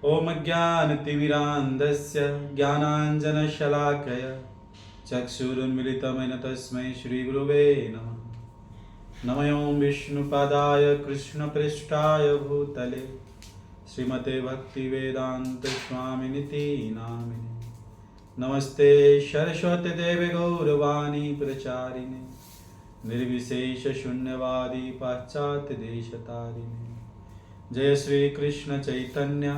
ओम ज्ञानतिमिरान्धस्य ज्ञानाञ्जनशलाकया चक्षुरुन्मिलितमेन तस्मै श्रीगुरुवे नमः। नमो विष्णुपादाय कृष्णप्रेष्ठाय भूतले श्रीमते भक्तिवेदान्तस्वामिनिति नामिने। नमस्ते सरस्वती देवे गौरवाणी प्रचारिणे निर्विशेषशून्यवादी पाश्चात्यदेशतारिणे। जय श्री कृष्ण चैतन्य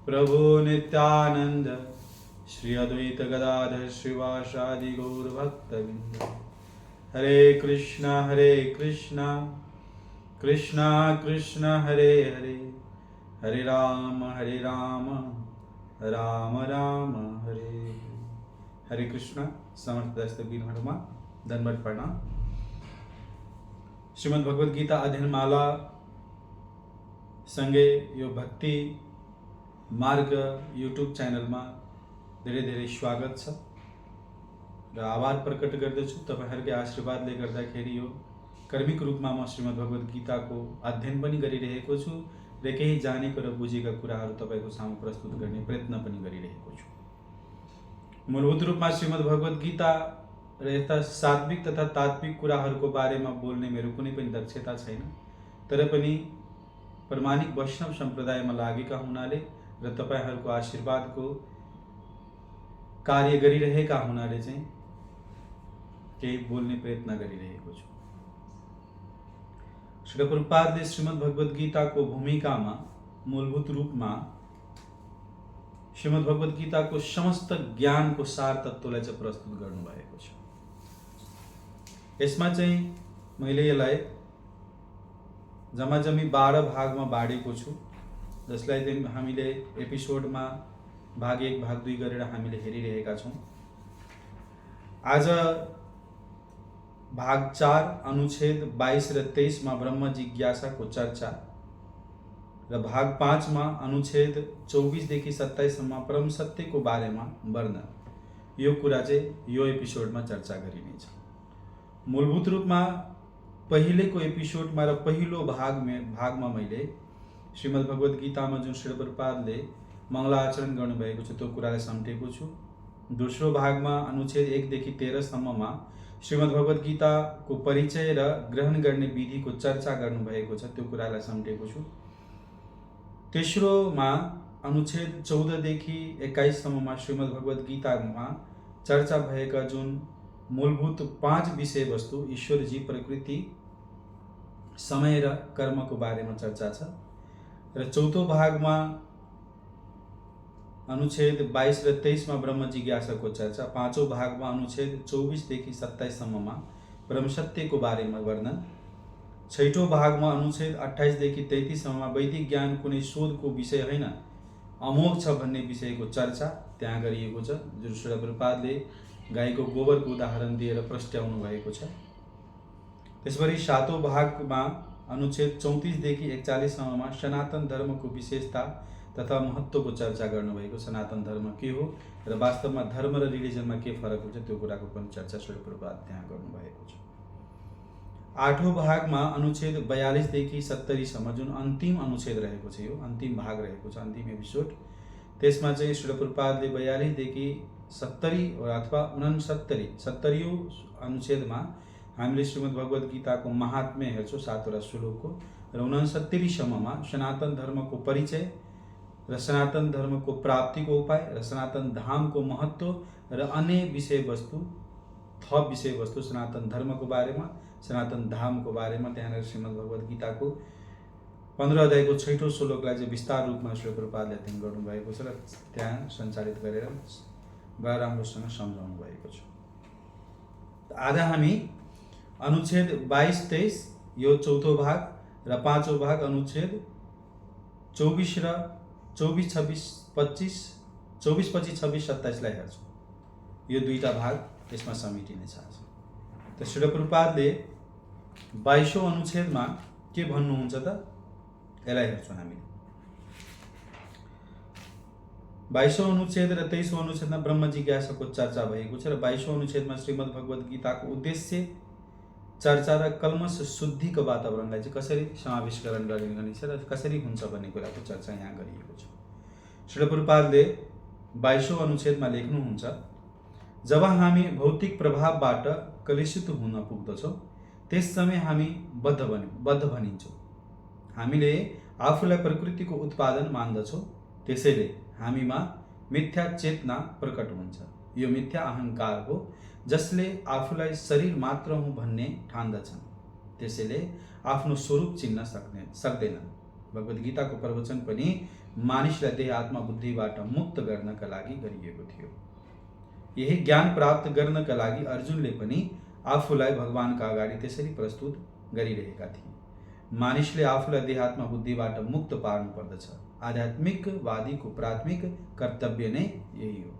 प्रभु नित्यानंद श्री अद्वैत गदाधर श्रीवासादि गौर भक्तवृंद। हरे कृष्णा कृष्णा कृष्णा हरे हरे, हरे राम राम राम हरे हरे। हरे कृष्णा। समर्थ दस्तवीरहरूमा दण्डवत प्रणाम। श्रीमद् भगवद गीता अध्ययन माला सँगै यो भक्ति मार्ग युट्युब च्यानलमा धेरै धेरै स्वागत छ र आभार प्रकट गर्दछु। तपाईहरुकै आशीर्वादले गर्दाखेरि यो कर्मिक रूपमा म श्रीमद् भगवद गीताको अध्ययन पनि गरिरहेको छु र केही जानेको र बुझेका कुराहरू तपाईको सामु प्रस्तुत गर्ने प्रयत्न पनि गरिरहेको छु। मूलभूत रूपमा श्रीमद् भगवद गीता र यस्ता सात्विक तथा तात्विक कुराहरूको बारेमा बोल्ने मेरो कुनै पनि दक्षता छैन, तर पनि प्रमाणिक वैष्णव सम्प्रदायमा लागेका हुनाले र तपाईहरुको आशीर्वादको कार्य गरिरहेका हुनाले चाहिँ केही बोल्ने प्रयत्न गरिरहेको छु। श्री प्रभुपादले श्रीमद् भगवद गीताको भूमिकामा मूलभूत रूपमा श्रीमद् भगवद गीताको समस्त ज्ञानको सार तत्त्वलाई चाहिँ प्रस्तुत गर्नुभएको छ। यसमा चाहिँ मैले यसलाई जम्माजम्मी 12 भागमा बाँडेको छु, जसलाई चाहिँ हामीले एपिसोडमा भाग 1 भाग 2 गरेर हामीले हेरिरहेका छौं। आज भाग 4 अनुच्छेद 22 र 23 मा ब्रह्म जिज्ञासाको चर्चा र भाग 5 मा अनुच्छेद 24 देखि 27 सम्म परम सत्यको बारेमा वर्णन, यो कुरा चाहिँ यो एपिसोडमा चर्चा गरिनेछ। मूलभूत रूपमा पहिलेको एपिसोडमा र पहिलो भागमा मैले श्रीमद् भगवद गीतामा जुन श्री प्रभुपादले मङ्गलाचरण गर्नुभएको छ त्यो कुरालाई समेटेको छु। दोस्रो भागमा अनुच्छेद 1 देखि 13 सम्ममा श्रीमद् भगवद गीताको परिचय र ग्रहण गर्ने विधिको चर्चा गर्नुभएको छ, त्यो कुरालाई समेटेको छु। तेस्रोमा अनुच्छेद 14 देखि 21 सम्ममा श्रीमद् भगवद गीतामा चर्चा भएका जुन मूलभूत 5 विषयवस्तु ईश्वर, जीव, प्रकृति, समय र कर्मको बारेमा चर्चा छ। र चौथो भागमा अनुच्छेद 22 र 23 मा ब्रह्म जिज्ञासाको चर्चा, पाँचौं भागमा अनुच्छेद 24 देखि 27 सम्ममा ब्रह्म सत्यको बारेमा वर्णन, छैठौं भागमा अनुच्छेद 28 देखि 33 सम्ममा वैदिक ज्ञान कुनै शोधको विषय होइन, अमोघ छ भन्ने विषयको चर्चा त्यहाँ गरिएको छ, जुन श्री प्रभुपादले गाईको गोबरको उदाहरण दिएर प्रस्ट्याउनु भएको छ। त्यसपछि सातौं भागमा अनुच्छेद 34 देखि 41 सम्ममा सनातन धर्मको विशेषता तथा महत्त्वको चर्चा गर्नुभएको। सनातन धर्म के हो र वास्तवमा धर्म र रिलिजनमा के फरक हुन्छ त्यो कुराको पनि चर्चा श्री प्रभुपाद त्यहाँ गर्नुभएको छ। आठौं भागमा अनुच्छेद 42 देखि 70 सम्म जुन अन्तिम अनुच्छेद रहेको छ, यो अन्तिम भाग रहेको छ, अन्तिम एपिसोड, त्यसमा चाहिँ श्री प्रभुपादले 42 देखि 70 अथवा 69 अनुच्छेदमा हामीले श्रीमद् भगवद गीताको महात्म्य हेर्छौं 7वटा श्लोकको, र 69 सम्ममा सनातन धर्मको परिचय र सनातन धर्मको प्राप्तिको उपाय र सनातन धामको महत्त्व र अन्य विषयवस्तु, थप विषयवस्तु सनातन धर्मको बारेमा, सनातन धामको बारेमा त्यहाँ श्रीमद् भगवद गीताको 15 अध्यायको 6औं श्लोकलाई चाहिँ विस्तार रूपमा श्री प्रभुपादले अध्ययन गर्नुभएको छ र त्यहाँ सञ्चालित गरेर बडा राम्रोसँग सम्झाउनु भएको छ। आज हामी अनुच्छेद 22-23 यो चौथो भाग र पाँचौं भाग अनुच्छेद 24 र 24-26 26-27 लाई हेर्छौं। यो दुईटा भाग यसमा समेटिनेछ आज। त श्री प्रभुपादले 22औं अनुच्छेदमा के भन्नुहुन्छ त यसलाई हेर्छौं हामीले। 22औं अनुच्छेद र 23औं अनुच्छेदमा ब्रह्म जिज्ञासाको चर्चा भएको छ र 22औं अनुच्छेदमा श्रीमद् भगवद गीताको उद्देश्य चर्चा र कल्मश शुद्धिको वातावरणलाई चाहिँ कसरी समावेश गरिन्छ र कसरी हुन्छ भन्ने कुराको चर्चा यहाँ गरिएको छ। श्रील प्रभुपादले 22औं अनुच्छेदमा लेख्नुहुन्छ, जब हामी भौतिक प्रभावबाट कलुषित हुन पुग्दछौँ त्यस समय हामी बद्ध भनिन्छौँ। हामीले आफूलाई प्रकृतिको उत्पादन मान्दछौँ, त्यसैले हामीमा मिथ्या चेतना प्रकट हुन्छ। यो मिथ्या अहङ्कार हो जसले आफूलाई शरीर मात्र हुँ भन्ने ठान्दछन्, त्यसैले आफ्नो स्वरूप चिन्न सक्दैनन्। भगवद् गीताको प्रवचन पनि मानिसलाई देह आत्मा बुद्धिबाट मुक्त गर्नका लागि गरिएको थियो। यही ज्ञान प्राप्त गर्नका लागि अर्जुनले पनि आफूलाई भगवानका अगाडि त्यसरी प्रस्तुत गरिरहेका थिए। मानिसले आफूलाई देह आत्मा बुद्धिबाट मुक्त पार्नु पर्दछ। आध्यात्मिकवादीको प्राथमिक कर्तव्य नै यही हो।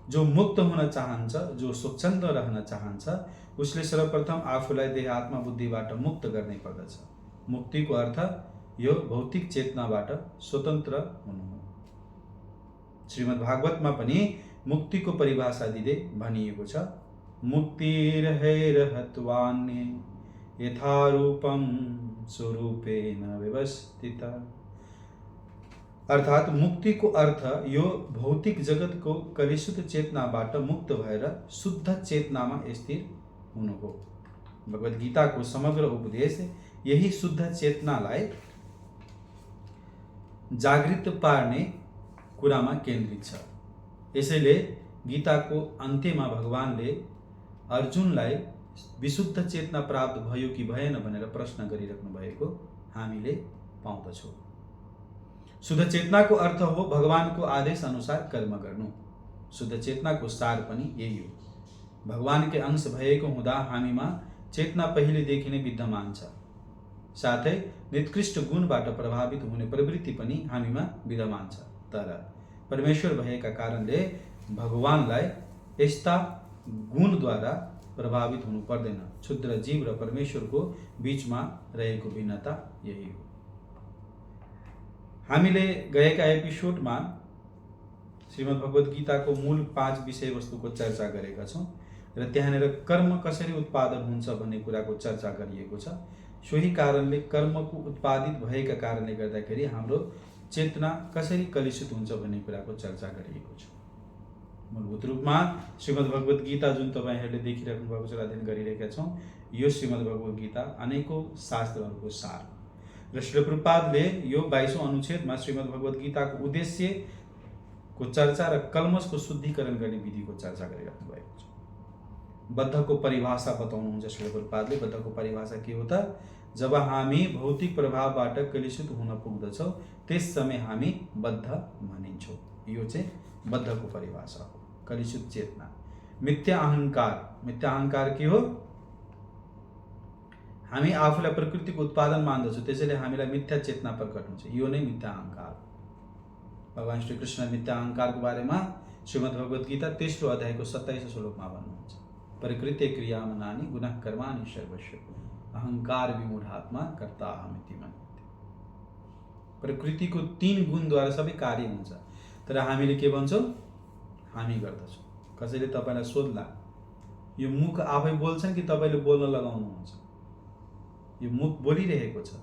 जो मुक्त हुन चाहन्छ, जो स्वच्छन्द रहन चाहन्छ, उसले सर्वप्रथम आफूलाई देह आत्मा बुद्धिबाट मुक्त गर्नै पर्दछ। मुक्तिको अर्थ यो भौतिक चेतनाबाट स्वतन्त्र हुनु हो। श्रीमद् भागवतमा पनि मुक्तिको परिभाषा दिँदै भनिएको छ, मुक्तिर्हैरहत्वान्ये यथारूपम स्वरूपेण व्यवस्थित। अर्थात मुक्तिको अर्थ यो भौतिक जगतको कलुषित चेतनाबाट मुक्त भएर शुद्ध चेतनामा स्थिर हुनु हो। भगवद् गीताको समग्र उपदेश यही शुद्ध चेतनालाई जागृत पार्ने कुरामा केन्द्रित छ। यसैले गीताको अन्त्यमा भगवानले अर्जुनलाई विशुद्ध चेतना प्राप्त भयो कि भएन भनेर प्रश्न गरिराख्नु भएको हामीले पाउँदछौँ। शुद्ध चेतनाको अर्थ हो भगवानको आदेश अनुसार कर्म गर्नु। शुद्ध चेतनाको सार पनि यही हो। भगवानकै अंश भएको हुँदा हामीमा चेतना पहिलेदेखि नै विद्यमान छ। साथै निकृष्ट गुणबाट प्रभावित हुने प्रवृत्ति पनि हामीमा विद्यमान छ। तर परमेश्वर भएका कारणले भगवानलाई यस्ता गुणद्वारा प्रभावित हुनु पर्दैन। क्षुद्र जीव र परमेश्वरको बीचमा रहेको भिन्नता यही हो। हामीले गएका एपिसोडमा श्रीमद् भगवद् गीताको मूल 5 विषयवस्तुको चर्चा गरेका छौँ र त्यहाँनिर कर्म कसरी उत्पादन हुन्छ भन्ने कुराको चर्चा गरिएको छ। सोही कारणले कर्मको उत्पादित भएका कारणले गर्दाखेरि हाम्रो चेतना कसरी कलुषित हुन्छ भन्ने कुराको चर्चा गरिएको छ। मूलभूत रूपमा श्रीमद् भगवद् गीता जुन तपाईहरूले देखिराख्नु भएको छ, अध्ययन गरिरहेका छौँ, यो श्रीमद् भगवद् गीता अनेकौं शास्त्रहरूको सार र श्रील प्रभुपादले यो 22औं अनुच्छेदमा श्रीमद् भगवद् गीताको उद्देश्यको चर्चा र कल्मशको शुद्धिकरण गर्ने विधिको चर्चा गरिराख्नु भएको छ। बद्धको परिभाषा बताउनुहुन्छ श्रील प्रभुपादले। बद्धको परिभाषा के हो त? जब हामी भौतिक प्रभावबाट कलुषित हुन पुग्दछौँ त्यस समय हामी बद्ध भनिन्छौँ। यो चाहिँ बद्धको परिभाषा हो। कलुषित चेतना। मिथ्या अहङ्कार। मिथ्या अहङ्कार के हो? हामी आफूलाई प्रकृतिको उत्पादन मान्दछौँ, त्यसैले हामीलाई मिथ्या चेतना प्रकट हुन्छ। यो नै मिथ्या अहङ्कार। भगवान श्री कृष्ण मिथ्या अहङ्कारको बारेमा श्रीमद् भगवद् गीता 3रो अध्यायको 27औं श्लोकमा भन्नुहुन्छ, प्रकृते क्रियामनानि गुणः कर्माणि सर्वस्य अहङ्कार विमूढात्मा कर्ताहमिति मन्यते। प्रकृतिको 3 गुणद्वारा सबै कार्य हुन्छ, तर हामीले के भन्छौँ? हामी गर्दछौँ। कसैले तपाईलाई सोध्ला, यो मुख आफै बोल्छन् कि तपाईले बोल्न लगाउनुहुन्छ? यो मुख बोलिरहेको छ।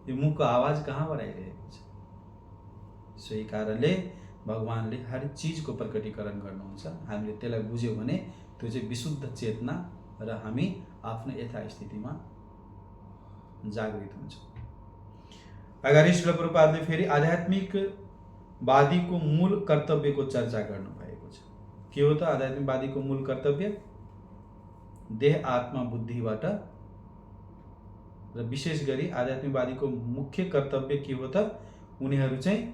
यो मुखको आवाज कहाँबाट आइरहेको छ? सोही कारणले भगवानले हर चीजको प्रकटीकरण गर्नुहुन्छ। हामीले त्यसलाई बुझ्यौँ भने त्यो चाहिँ विशुद्ध चेतना र हामी आफ्नो यथास्थितिमा जागृत हुन्छौँ। अगाडि श्रील प्रभुपादले फेरि आध्यात्मिकवादीको मूल कर्तव्यको चर्चा गर्नु भएको छ। के हो त आध्यात्मिकवादीको मूल कर्तव्य? देह आत्मा बुद्धिबाट र विशेष गरी आध्यात्मिकवादीको मुख्य कर्तव्य के हो त? उनीहरू चाहिँ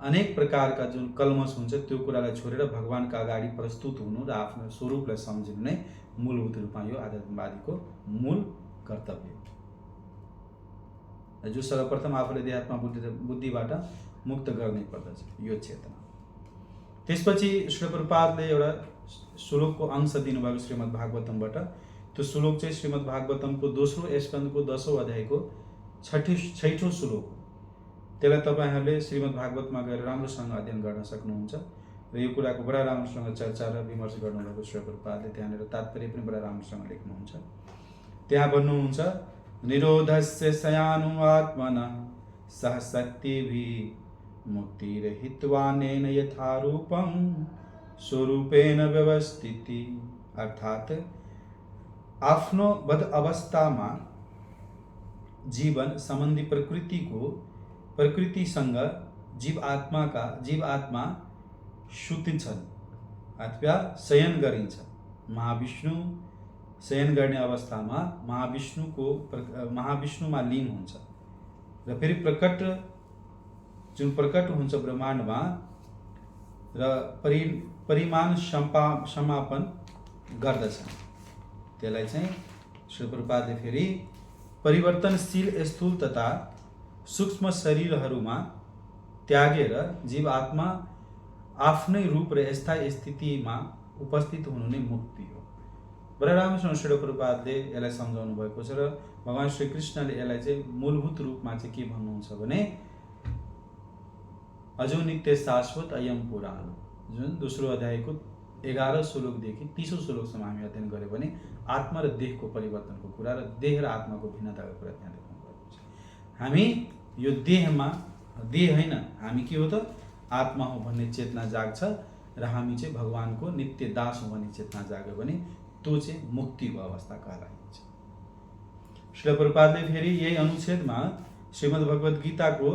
अनेक प्रकारका जुन कल्मश हुन्छ त्यो कुरालाई छोडेर भगवानका अगाडि प्रस्तुत हुनु र आफ्नो स्वरूपलाई सम्झिनु नै मूलभूत रूपमा यो आध्यात्मिकवादीको मूल कर्तव्य हो। जो सर्वप्रथम आफूले देहात्मा बुद्धिबाट मुक्त गर्नै पर्दछ यो चेतना। त्यसपछि श्रील प्रभुपादले एउटा श्लोकको अंश दिनुभएको श्रीमद् भागवतमबाट। त्यो श्लोक चाहिँ श्रीमद् भागवतमको 2रो स्कन्धको 10औं अध्यायको 6ठौं श्लोक हो। त्यसलाई तपाईहरूले श्रीमद् भागवतमा गएर राम्रोसँग अध्ययन गर्न सक्नुहुन्छ र यो कुराको बडा राम्रोसँग चर्चा र विमर्श गर्नुभएको श्री प्रभुपादले त्यहाँनिर तात्पर्य पनि बडा राम्रोसँग लेख्नुहुन्छ। त्यहाँ भन्नुहुन्छ, निरोधस्य शयानु आत्मनः सह शक्तिभिः मुक्तिरहित्वानेन यथारूपं स्वरूपेण व्यवस्थिति। अर्थात आफ्नो बद अवस्थामा जीवन सम्बन्धी प्रकृतिसँग जीव आत्मा सुतिन्छन् अथवा शयन गरिन्छ। महाविष्णु शयन गर्ने अवस्थामा महाविष्णुमा लीन हुन्छ र फेरि जुन प्रकट हुन्छ ब्रह्माण्डमा र परिमाण समापन गर्दछन्। त्यसलाई चाहिँ श्री प्रभुपादले फेरि परिवर्तनशील स्थूल तथा सूक्ष्म शरीरहरूमा त्यागेर जीव आत्मा आफ्नै रूप र स्थायी स्थितिमा उपस्थित हुनु नै मुक्ति हो। बडा राम्रोसँग श्री प्रभुपादले यसलाई सम्झाउनु भएको छ र भगवान श्री कृष्णले यसलाई चाहिँ मूलभूत रूपमा चाहिँ के भन्नुहुन्छ भने अजो नित्य शाश्वत अयम पुराण, जुन दोस्रो अध्यायको 11 श्लोकदेखि 30 श्लोकसम्म हामी अध्ययन गर्यो भने आत्मा र देहको परिवर्तनको कुरा र देह र आत्माको भिन्नताको कुरा त्यहाँ देखाउनु भएको छ। हामी यो देह होइन, हामी के हो त आत्मा हो भन्ने चेतना जाग्छ र हामी चाहिँ भगवानको नित्य दास हो भन्ने चेतना जाग्यो भने त्यो चाहिँ मुक्तिको अवस्था कहलाइन्छ। श्रील प्रभुपादले फेरि यही अनुच्छेदमा श्रीमद् भगवत गीताको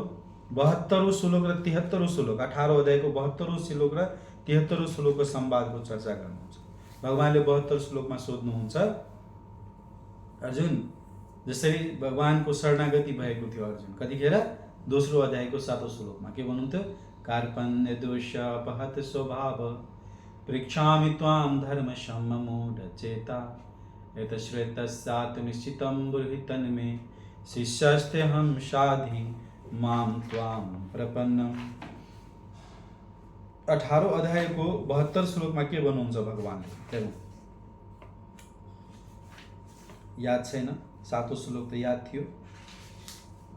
72औं श्लोक र 73औं श्लोक, 18औं अध्यायको 72औं श्लोक र 73औं श्लोकको संवादको चर्चा गर्नुहुन्छ। भगवानले 72 श्लोकमा सोध्नुहुन्छ, अर्जुन जसरी भगवानको शरणागति भएको थियो अर्जुन कतिखेर दोस्रो अध्यायको 7औं श्लोकमा के भन्नुहुन्थ्यो, कार्पण्य दोष अपहत स्वभाव पृच्छामि त्वां धर्म सम्मूढ चेता यत श्वेतस्यात् निश्चितं ब्रूहि तन्मे शिष्यस्तेऽहं साधि मां त्वां प्रपन्नम्। 18औं अध्यायको 72 श्लोकमा के भन्नुहुन्छ भगवानले, हेरौँ। याद छैन, 7औं श्लोक त याद थियो।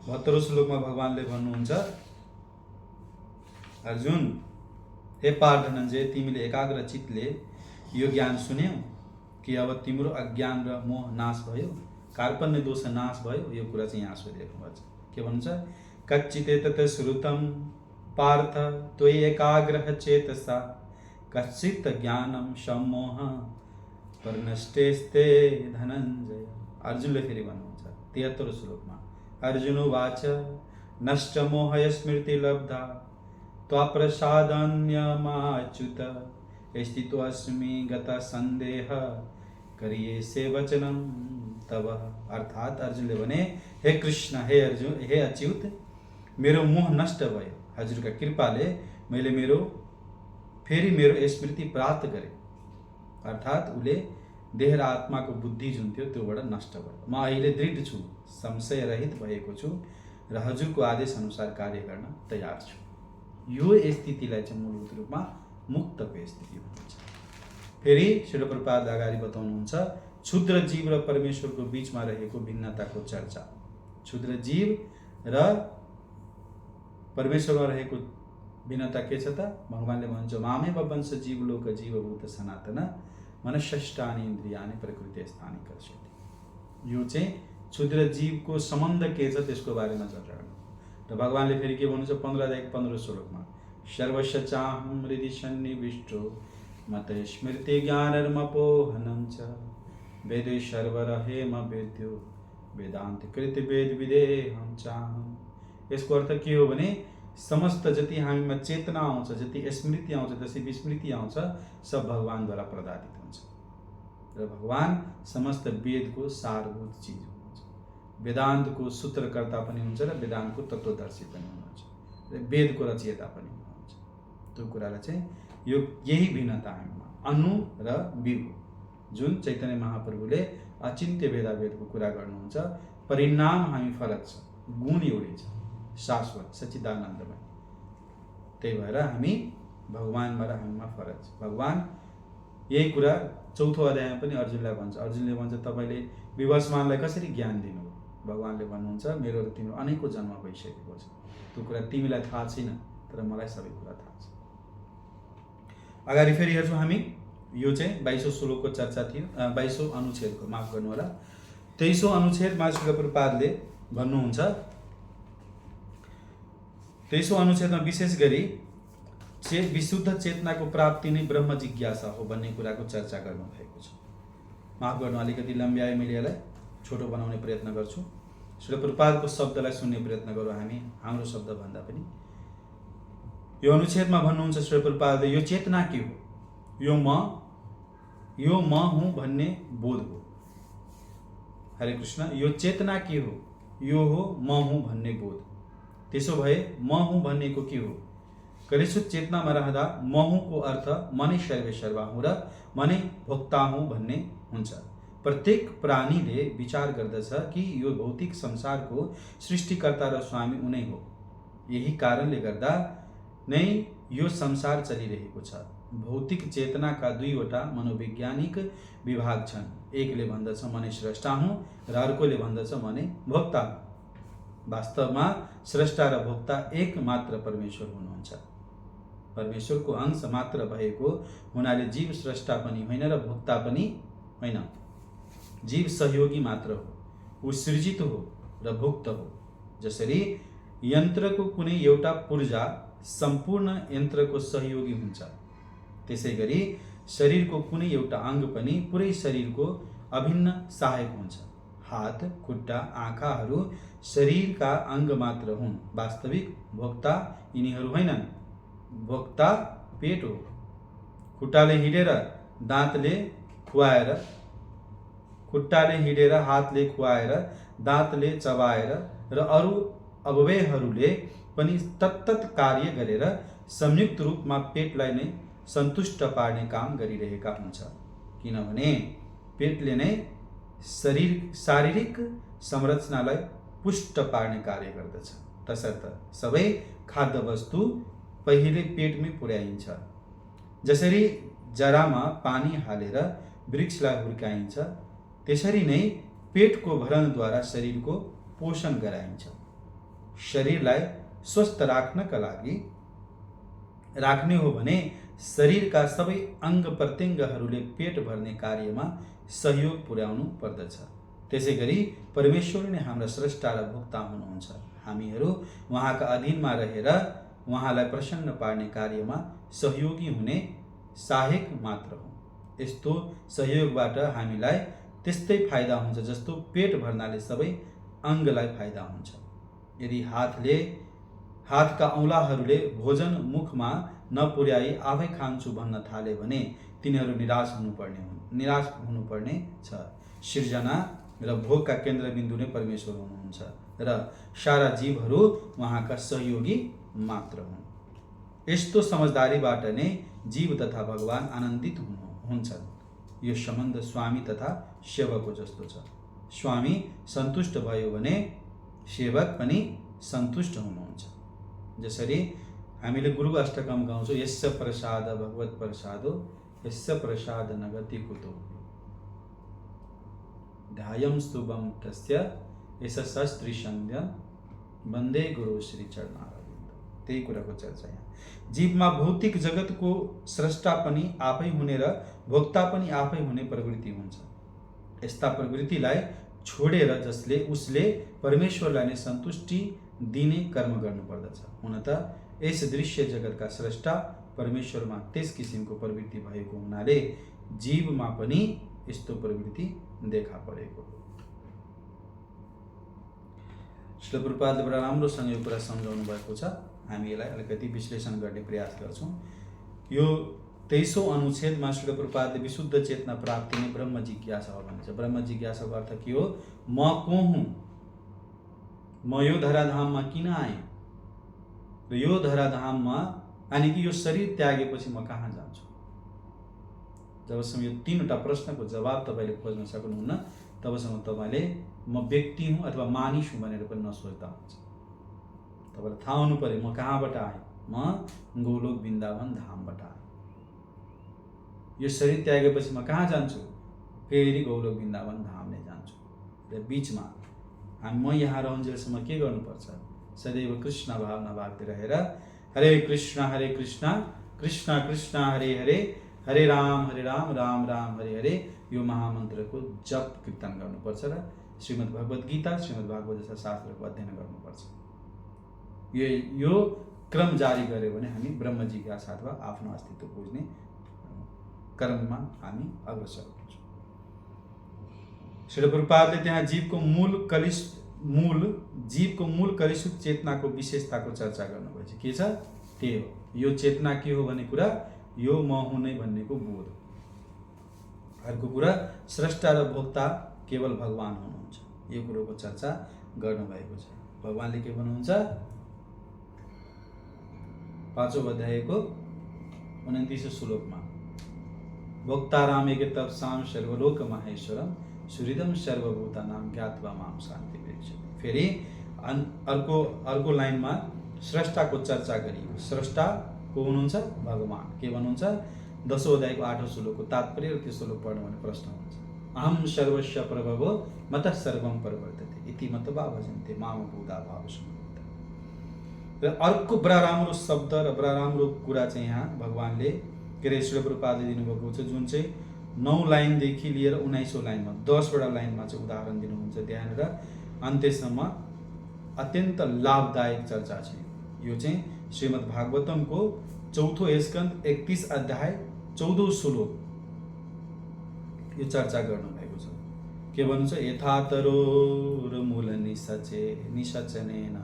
72औं श्लोकमा भगवानले भन्नुहुन्छ, अर्जुन हे पार्थ धनञ्जय, तिमीले एकाग्र चित्तले यो ज्ञान सुन्यौ कि अब तिम्रो अज्ञान र मोह नाश भयो, कार्पण्य दोष नाश भयो। यो कुरा चाहिँ यहाँ सोधिएको छ। के भन्छ, कच्चिते तत् श्रुतं पार्थ त्वयि एकाग्रः चेतसा कच्चित् ज्ञानं सम्मोह परनष्टेस्ते धनञ्जय। अर्जुनले फेरि भन्नुहुन्छ 73औं श्लोकमा, अर्जुनोवाच नष्टमोहय स्मृति लब्धा त्वाप्रसादान्यमाच्युत स्थितोऽस्मि गतः सन्देह करियेसे वचनं तव। अर्थात अर्जुनले भने, हे कृष्ण, हे अर्जुन, हे अच्युत, मेरो मोह नष्ट भयो। हजुरका कृपाले मैले फेरि मेरो स्मृति प्राप्त गरेँ। अर्थात उसले देह र आत्माको बुद्धि जुन थियो त्योबाट नष्ट भयो। म अहिले दृढ छु, संशय रहित भएको छु र हजुरको आदेश अनुसार कार्य गर्न तयार छु। यो स्थितिलाई चाहिँ मूलभूत रूपमा मुक्तको स्थिति भनिन्छ। फेरि श्री प्रभुपाद अगाडि बताउनुहुन्छ, क्षुद्र जीव र परमेश्वरको बीचमा रहेको भिन्नताको चर्चा। क्षुद्र जीव र परमेश्वरमा रहेको भिन्नता के छ त? भगवानले भन्छ, मामेव वंश जीवलोक जीवभूत सनातन मनष्ठानि इन्द्रियाणि प्रकृति स्थानी कर्षति। यो चाहिँ क्षुद्र जीवको सम्बन्ध के छ त्यसको बारेमा चर्चा गर्नु। र भगवानले फेरि के भन्नुहुन्छ 15 श्लोकमा, सर्वस्य चाहं हृदि सन्निविष्टो मत स्मृति ज्ञानर्मपोहनं च वेदे सर्वरहेम वेद्यो वेदान्त कृत वेद विदेहं चाहम्। यसको अर्थ के हो भने समस्त जति हामीमा चेतना आउँछ, जति स्मृति आउँछ, जति विस्मृति आउँछ, सब भगवानद्वारा प्रदादित हुन्छ। र भगवान समस्त वेदको सारभूत चिज हुनुहुन्छ। वेदान्तको सूत्रकर्ता पनि हुन्छ र वेदान्तको तत्त्वदर्शी पनि हुनुहुन्छ र वेदको रचयिता पनि हुनुहुन्छ। त्यो कुरालाई चाहिँ यही भिन्नता हामीमा अनु र विभु, जुन चैतन्य महाप्रभुले अचिन्त्य भेदाभेदको कुरा गर्नुहुन्छ। परिणाम हामी फरक छ, गुण एउटै छ, शाश्वत सच्चिदानन्दमय। त्यही भएर हामी भगवानमा र हामीमा फरक छ। भगवान यही कुरा 4औं अध्यायमा पनि अर्जुनलाई भन्छ। अर्जुनले भन्छ, तपाईँले विवस्वानलाई कसरी ज्ञान दिनुभयो? भगवानले भन्नुहुन्छ, मेरो र तिम्रो अनेकौं जन्म भइसकेको छ, त्यो कुरा तिमीलाई थाहा छैन, तर मलाई सबै कुरा थाहा छ। अगाडि फेरि हेर्छौँ हामी, यो चाहिँ 22औं श्लोकको चर्चा थियो, 22औं अनुच्छेदको, माफ गर्नु होला। 23औं अनुच्छेदमा श्री प्रभुपादले भन्नुहुन्छ, तेईसौं अनुच्छेदमा विशेष गरी विशुद्ध चेतनाको प्राप्ति नै ब्रह्म जिज्ञासा हो भन्ने कुराको चर्चा गर्नुभएको छ। माफ गर्नु, अलिकति लम्ब्याए, मैले यसलाई छोटो बनाउने प्रयत्न गर्छु। श्री प्रभुपादको शब्दलाई सुन्ने प्रयत्न गरौँ हामी, हाम्रो शब्द भन्दा पनि। यो अनुच्छेदमा भन्नुहुन्छ श्री प्रभुपादले, यो चेतना के हो? यो म हुँ भन्ने बोध हो। हरे कृष्ण। यो चेतना के हो? यो हो म हुँ भन्ने बोध। त्यसो भए म हुँ भन्नेको के हो? कलेशुत चेतनामा रहँदा म हुँको अर्थ म नै सर्वेसर्वा हुँ र म नै भोक्ता हुँ भन्ने हुन्छ। प्रत्येक प्राणीले विचार गर्दछ कि यो भौतिक संसारको सृष्टिकर्ता र स्वामी उनै हो। यही कारणले गर्दा नै यो संसार चलिरहेको छ। भौतिक चेतनाका दुईवटा मनोवैज्ञानिक विभाग छन्। एकले भन्दछ म नै स्रष्टा हुँ र अर्कोले भन्दछ म नै भोक्ता हुँ। वास्तवमा स्रष्टा र भोक्ता एक मात्र परमेश्वर हुनुहुन्छ। परमेश्वरको अंश मात्र भएको हुनाले जीव स्रष्टा पनि होइन र भोक्ता पनि होइन। जीव सहयोगी मात्र हो। ऊ सृजित हो र भुक्त हो। जसरी यन्त्रको कुनै एउटा पुर्जा सम्पूर्ण यन्त्रको सहयोगी हुन्छ, त्यसैगरी शरीरको कुनै एउटा अङ्ग पनि पुरै शरीरको अभिन्न सहायक हुन्छ। हात, खुट्टा, आँखाहरू शरीरका अङ्ग मात्र हुन्। वास्तविक भोक्ता यिनीहरू होइनन्। भोक्ता पेट हो। खुट्टाले हिँडेर, दाँतले खुवाएर, खुट्टाले हिँडेर, हातले खुवाएर, दाँतले चबाएर र अरू अवयवहरूले पनि तत्तत कार्य गरेर संयुक्त रूपमा पेटलाई नै सन्तुष्ट पार्ने काम गरिरहेका हुन्छ। किनभने पेटले नै शारीरिक संरचनालाई पुष्ट पार्ने कार्य गर्दछ। तसर्थ सबै खाद्य वस्तु पहिले पेटमै पुर्याइन्छ। जसरी जरामा पानी हालेर वृक्षलाई हुर्काइन्छ, त्यसरी नै पेटको भरणद्वारा शरीरको पोषण गराइन्छ। शरीरलाई स्वस्थ राख्नका लागि राख्ने हो भने शरीरका सबै अङ्ग प्रत्यङ्गहरूले पेट भर्ने कार्यमा सहयोग पुर्याउनु पर्दछ। त्यसैगरी परमेश्वर नै हाम्रा स्रष्टा र भोक्ता हुनुहुन्छ। हामीहरू उहाँका अधीनमा रहेर उहाँलाई प्रसन्न पार्ने कार्यमा सहयोगी हुने सहायक मात्र हौँ। यस्तो सहयोगबाट हामीलाई त्यस्तै फाइदा हुन्छ जस्तो पेट भर्नाले सबै अङ्गलाई फाइदा हुन्छ। यदि हातका औँलाहरूले भोजन मुखमा नपुर्याई आफै खान्छु भन्न थाले भने तिनीहरू निराश हुनुपर्ने छ। सृजना र भोगका केन्द्रबिन्दु नै परमेश्वर हुनुहुन्छ र सारा जीवहरू उहाँका सहयोगी मात्र हुन्। यस्तो समझदारीबाट नै जीव तथा भगवान आनन्दित हुन्छन्। यो सम्बन्ध स्वामी तथा सेवकको जस्तो छ। स्वामी सन्तुष्ट भयो भने सेवक पनि सन्तुष्ट हुनुहुन्छ। जसरी हामीले गुरु अष्टकम गाउँछौँ, यस्य प्रसाद भगवत प्रसादो यस्य प्रसाद नगति कुतो ध्यायं स्तुभं तस्य यस सस्त्रिसन्ध्यं वन्दे गुरु श्री चरणारविन्द। त्यही कुराको चर्चा यहाँ। जीवमा भौतिक जगतको स्रष्टा पनि आफै हुने र भोक्ता पनि आफै हुने प्रवृत्ति हुन्छ। यस्ता प्रवृत्तिलाई छोडेर उसले परमेश्वरलाई नै सन्तुष्टि दिने कर्म गर्नुपर्दछ। हुन त यस दृश्य जगतका स्रष्टा परमेश्वरमा त्यस किसिमको प्रवृत्ति भएको हुनाले जीवमा पनि यस्तो प्रवृत्ति देखा परेको हो। श्री प्रभुपादले बडा राम्रोसँग यो कुरा सम्झाउनु भएको छ। हामी यसलाई अलिकति विश्लेषण गर्ने प्रयास गर्छौँ। यो 23औं अनुच्छेदमा श्री प्रभुपादले विशुद्ध चेतना प्राप्ति नै ब्रह्म जिज्ञासा हो भन्छ। ब्रह्म जिज्ञासाको अर्थ के हो? म को हुँ? म यो धराधाममा किन आएँ? र यो धराधाममा यानि कि यो शरीर त्यागेपछि म कहाँ जान्छु? जबसम्म यो तीनवटा प्रश्नको जवाब तपाईँले खोज्न सक्नुहुन्न तबसम्म तपाईँले म व्यक्ति हुँ अथवा मानिस हुँ भनेर पनि नसोच्दा हुन्छ। तपाईँलाई थाहा हुनु पर्यो म कहाँबाट आएँ। म गोलोक वृन्दावन धामबाट आएँ। यो शरीर त्यागेपछि म कहाँ जान्छु? फेरि गोलोक वृन्दावन धाम नै जान्छु। र बिचमा म यहाँ रहन्जेलसम्म के गर्नुपर्छ? सदैव कृष्ण भावना भाग्दै रहेर हरे कृष्ण कृष्ण कृष्ण हरे हरे हरे राम राम राम हरे हरे यो महामन्त्रको जप कीर्तन गर्नुपर्छ र श्रीमद् भगवत गीता, श्रीमद् भागवत जस्ता शास्त्रको अध्ययन गर्नुपर्छ। यो क्रम जारी गऱ्यो भने हामी ब्रह्म जिज्ञासा अथवा आफ्नो अस्तित्व बुझ्ने क्रममा हामी अग्रसर हुन्छौँ। श्री प्रभुपादले त्यहाँ जीवको मूल कलिशुद्ध चेतनाको विशेषताको चर्चा गर्नुभएछ। के छ? त्यही हो, यो चेतना के हो भन्ने कुरा, यो म हुँ नै भन्नेको बोध। अर्को कुरा, स्रष्टा र भोक्ता केवल भगवान हुनुहुन्छ, यो कुरोको चर्चा गर्नुभएको छ। भगवानले के भन्नुहुन्छ? 5औं अध्यायको 29औं श्लोकमा, भोक्तारामेक तपसाम सर्वलोक माहेश्वरम सुहृदम सर्वभूतानां ज्ञात्वा माम शान्ति प्रेक्षते। फेरि अर्को लाइनमा स्रष्टाको चर्चा गरियो। स्रष्टा को हुनुहुन्छ? भगवान। के भन्नुहुन्छ? 10औं अध्यायको 8औं श्लोकको तात्पर्य र त्यो श्लोक पढ्नु भने प्रश्न हुन्छ। अहम सर्वस्य प्रभवो मतः सर्वं प्रवर्तते इति मत्वा भजन्ते माम बुधा भाव समुद्ध। र अर्को बडा राम्रो शब्द र बडा राम्रो कुरा चाहिँ यहाँ भगवानले के अरे श्री प्रभुपादले दिनुभएको छ, जुन चाहिँ 9 लाइनदेखि लिएर 19औं लाइनमा 10वटा लाइनमा चाहिँ उदाहरण दिनुहुन्छ त्यहाँनिर अन्त्यसम्म। अत्यन्त लाभदायक चर्चा छ यो चाहिँ। श्रीमद् भागवतमको 4थो स्कन्द 31 अध्याय 14औं श्लोक यो चर्चा गर्नुभएको छ। के भन्नुहुन्छ? यथातरोर्मूल निषचनेन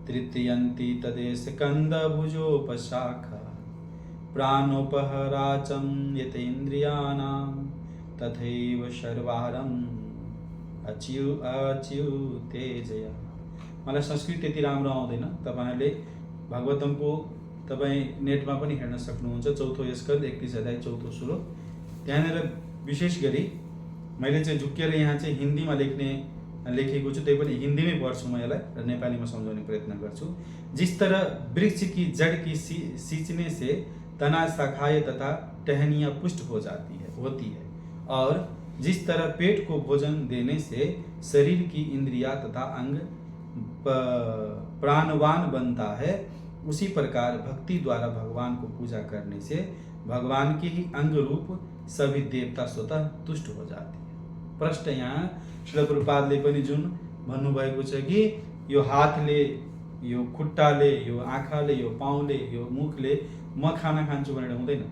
तृतीयन्ति तदेश कन्दभुजोपशाखा प्राणोपहराचं यतेन्द्रियाणां तथैव सर्वारं अच्युतेजया। मलाई संस्कृत त्यति राम्रो आउँदैन, तपाईहरुले भागवतमको तपाईँ नेटमा पनि हेर्न सक्नुहुन्छ। 4थो स्कन्द 31 अध्याय 4थो श्लोक। त्यहाँनिर विशेष गरी मैले चाहिँ झुक्केर यहाँ चाहिँ हिन्दीमा लेखेको छु, त्यही पनि हिन्दीमै पढ्छु म यसलाई र नेपालीमा सम्झाउने प्रयत्न गर्छु। जिस तरह वृक्ष की जड़ की सींचने से तना शाखाएं तथा टहनियाँ पुष्ट हो होती है और जिस तरह पेट को भोजन देने से शरीर की इंद्रियां तथा अंग प्राणवान बनता है, उसी प्रकार भक्ति द्वारा भगवान को पूजा करने से भगवान के ही अंग रूप सभी देवता स्वतः तुष्ट हो जाते हैं। प्रश्न यहाँ श्रील प्रभुपादले पनि जुन भन्नुभएको छ कि यो हातले, यो खुट्टाले, यो आँखाले, यो पाउले, यो मुखले म खाना खान्छु भनेर हुँदैन।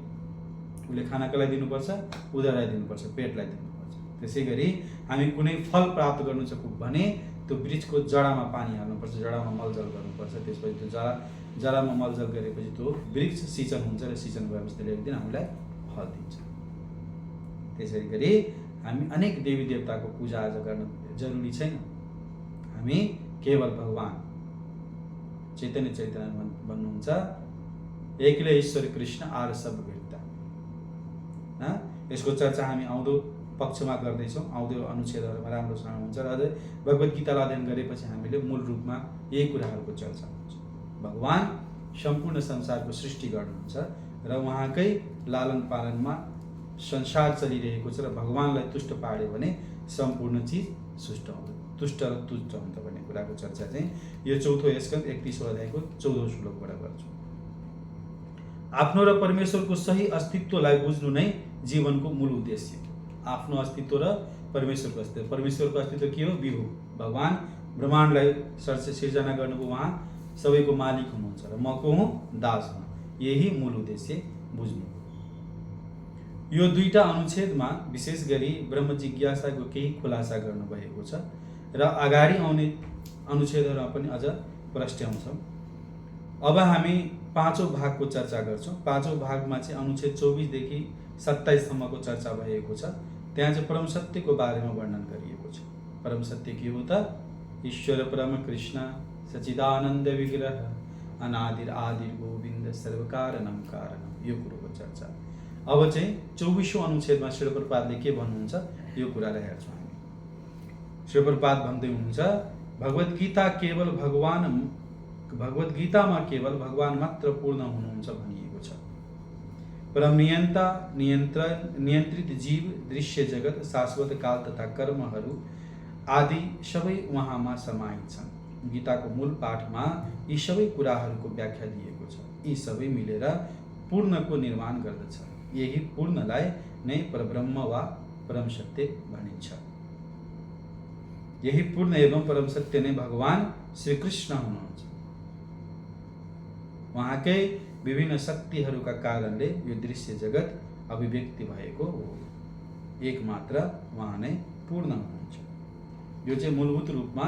उसले खाना कसलाई दिनुपर्छ? उदरलाई दिनुपर्छ, पेटलाई दिनुपर्छ। त्यसै गरी हामी कुनै फल प्राप्त गर्नु छ भने त्यो वृक्षको जडामा पानी हाल्नुपर्छ, जडामा मलजल गर्नुपर्छ। त्यसपछि त्यो जडामा मलजल गरेपछि त्यो वृक्ष सिंचन हुन्छ र सिंचन भएपछि त्यसले एक दिन हामीलाई फल दिन्छ। त्यसै गरी हामी अनेक देवी देवताको पूजा आज गर्न जरुरी छैन। हामी केवल भगवान चैतन्य भन्नुहुन्छ, एकले ईश्वर कृष्ण आर सब भेट्दा। यसको चर्चा हामी आउँदो पक्षमा गर्दैछौँ, आउँदो अनुच्छेदहरूमा राम्रोसँग हुन्छ र अझै भगवत गीतालाई अध्ययन गरेपछि हामीले मूल रूपमा यही कुराहरूको चर्चा हुन्छ। भगवान सम्पूर्ण संसारको सृष्टि गर्नुहुन्छ र उहाँकै लालन पालनमा संसार चलिरहेको छ र भगवानलाई तुष्ट पाड्यो भने सम्पूर्ण चिज तुष्ट र तुष्ट हुन्छ भन्ने कुराको चर्चा चाहिँ यो 4थो स्कन्द 31औं अध्यायको 14औं श्लोकबाट गर्छु। आफ्नो र परमेश्वरको सही अस्तित्वलाई बुझ्नु नै जीवनको मूल उद्देश्य। आफ्नो अस्तित्व र परमेश्वरको अस्तित्व। परमेश्वरको अस्तित्व के हो? विभु भगवान ब्रह्माण्डलाई सिर्जना गर्नुभयो, उहाँ सबैको मालिक हुनुहुन्छ र म को हुँ? दास हुँ। यही मूल उद्देश्य बुझ्नु। यो दुईटा अनुच्छेदमा विशेष गरी ब्रह्म जिज्ञासाको केही खुलासा गर्नुभएको छ र अगाडि आउने अनुच्छेदहरूमा पनि अझ प्रस्ट्याउँछौँ। अब हामी 5औं भागको चर्चा गर्छौँ। 5औं भागमा चाहिँ अनुच्छेद 24 देखि 27 सम्मको चर्चा भएको छ। त्यहाँ चाहिँ परम सत्यको बारेमा वर्णन गरिएको छ। परम सत्य के हो त? ईश्वर परम कृष्ण सच्चिदानन्द विग्रह अनादिर आदिर गोविन्द सर्वकारणम कारणम, यो कुरोको चर्चा। अब चाहिँ 24औं अनुच्छेदमा श्री प्रभुपादले के भन्नुहुन्छ यो कुरालाई हेर्छौँ हामी। श्री प्रभुपाद भन्दै हुनुहुन्छ, भगवत गीतामा केवल भगवान मात्र पूर्ण हुनुहुन्छ भनिएको छ। परम नियन्त्रित जीव, दृश्य जगत, शाश्वत काल तथा कर्महरू आदि सबै उहाँमा समाहित छन्। गीताको मूल पाठमा यी सबै कुराहरूको व्याख्या दिएको छ। यी सबै मिलेर पूर्णको निर्माण गर्दछ। यही पूर्णलाई नै परब्रह्म वा परम सत्य भनिन्छ। यही पूर्ण एवं परम सत्य नै भगवान श्री कृष्ण हुनुहुन्छ। उहाँकै विभिन्न शक्तिहरूका कारणले यो दृश्य जगत अभिव्यक्ति भएको हो। एकमात्र उहाँ नै पूर्ण हुनुहुन्छ। यो चाहिँ मूलभूत रूपमा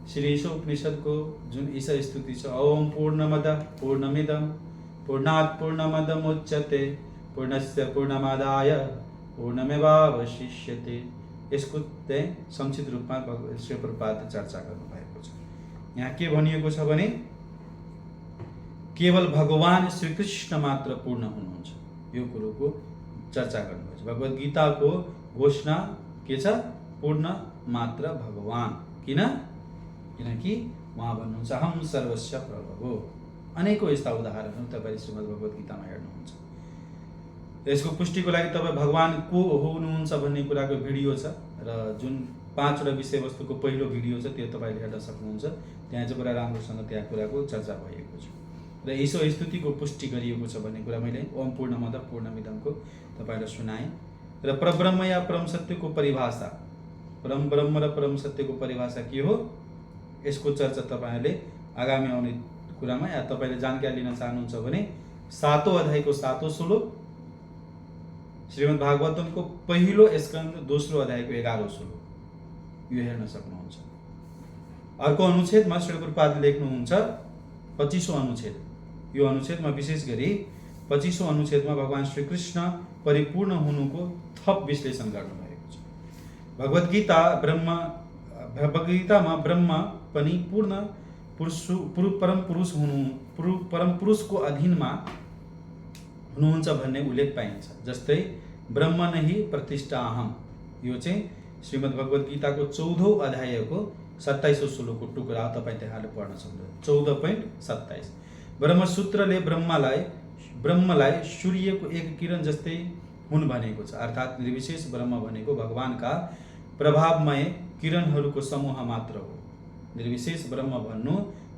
श्री ईशा उपनिषदको जुन ईशा स्तुति छ, ओम पूर्णमदः पूर्णमिदं पूर्णात् पूर्णमदमुच्यते पूर्णस्य पूर्णमादाय पूर्णमेवावशिष्यते, यसको चाहिँ संक्षिप्त रूपमा श्री प्रभुपादले चर्चा गर्नुभएको छ। यहाँ के भनिएको छ भने केवल भगवान श्रीकृष्ण मात्र पूर्ण हुनुहुन्छ, यो कुरोको चर्चा गर्नुभएको छ। भगवत गीताको घोषणा के छ? पूर्ण मात्र भगवान। किनकि उहाँ भन्नुहुन्छ हम सर्वस्व प्रभवो। अनेकौं यस्ता उदाहरणहरू तपाईले श्रीमद् भगवत गीतामा हेर्नुहुन्छ। यसको पुष्टिको लागि तपाईँ भगवान को हुनुहुन्छ भन्ने कुराको भिडियो छ र जुन 5 वटा विषयवस्तुको पहिलो भिडियो छ त्यो तपाईले हेर्न सक्नुहुन्छ। त्यहाँ चाहिँ पुरा राम्रोसँग त्यहाँ कुराको चर्चा भएको छ र ईशा स्तुतिको पुष्टि गरिएको छ भन्ने कुरा मैले ओम पूर्णमदः पूर्णमिदंको तपाईलाई सुनाएँ। र परब्रह्म या परम सत्यको परिभाषा, परम ब्रह्म र परम सत्यको परिभाषा के हो, यसको चर्चा तपाईहरुले आगामी आउने कुरामा या तपाईले जानकारी लिन चाहनुहुन्छ भने 7औं अध्यायको 7औं श्लोक, श्रीमद् भागवतमको पहिलो स्कन्द दोस्रो अध्यायको 11औं श्लोक यो हेर्न सक्नुहुन्छ। अर्को अनुच्छेदमा श्री प्रभुपादले लेख्नुहुन्छ 25औं अनुच्छेद। यो अनुच्छेदमा विशेष गरी 25औं अनुच्छेदमा भगवान श्री कृष्ण परिपूर्ण हुनुको थप विश्लेषण गर्नुभएको छ। भगवत गीतामा ब्रह्म पनि पूर्ण परम पुरुषको अधीनमा हुनुहुन्छ भन्ने उल्लेख पाइन्छ। जस्तै ब्रह्म नहि प्रतिष्ठा अहम, यो चाहिँ श्रीमद् भगवत गीताको 14औं अध्यायको 27औं श्लोकको टुक्रा तपाईँ त्यहाँले पढ्न सक्नुहुन्छ। 14.27 ब्रह्मसूत्रले ब्रह्मलाई सूर्यको एक किरण जस्तै हुन भनेको छ, अर्थात् निर्विशेष ब्रह्म भनेको भगवानका प्रभावमय किरणहरूको समूह मात्र हो। निर्विशेष ब्रह्म भन्नु